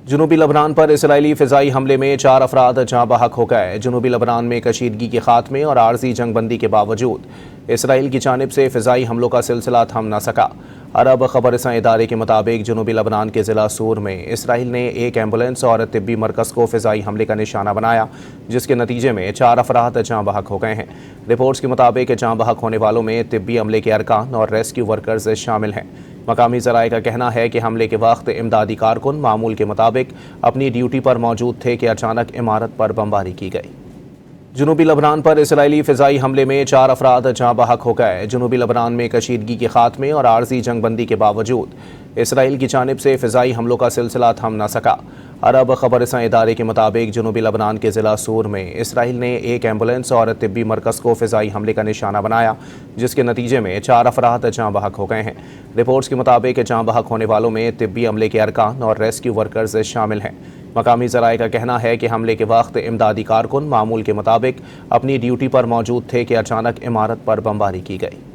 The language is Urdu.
جنوبی لبنان پر اسرائیلی فضائی حملے میں 4 افراد جاں بحق ہو گئے۔ جنوبی لبنان میں کشیدگی کے خاتمے اور عارضی جنگ بندی کے باوجود اسرائیل کی جانب سے فضائی حملوں کا سلسلہ تھم نہ سکا۔ عرب خبر رساں ادارے کے مطابق جنوبی لبنان کے ضلع سور میں اسرائیل نے ایک ایمبولینس اور طبی مرکز کو فضائی حملے کا نشانہ بنایا، جس کے نتیجے میں 4 افراد جاں بحق ہو گئے ہیں۔ رپورٹس کے مطابق جاں بحق ہونے والوں میں طبی عملے کے ارکان اور ریسکیو ورکرز شامل ہیں۔ مقامی ذرائع کا کہنا ہے کہ حملے کے وقت امدادی کارکن معمول کے مطابق اپنی ڈیوٹی پر موجود تھے کہ اچانک عمارت پر بمباری کی گئی۔ جنوبی لبنان پر اسرائیلی فضائی حملے میں 4 افراد جاں بحق ہو گئے۔ جنوبی لبنان میں کشیدگی کے خاتمے اور عارضی جنگ بندی کے باوجود اسرائیل کی جانب سے فضائی حملوں کا سلسلہ تھم نہ سکا۔ عرب خبر رساں ادارے کے مطابق جنوبی لبنان کے ضلع سور میں اسرائیل نے ایک ایمبولینس اور طبی مرکز کو فضائی حملے کا نشانہ بنایا، جس کے نتیجے میں 4 افراد جاں بحق ہو گئے ہیں۔ رپورٹس کے مطابق جاں بحق ہونے والوں میں طبی عملے کے ارکان اور ریسکیو ورکرز شامل ہیں۔ مقامی ذرائع کا کہنا ہے کہ حملے کے وقت امدادی کارکن معمول کے مطابق اپنی ڈیوٹی پر موجود تھے کہ اچانک عمارت پر بمباری کی گئی۔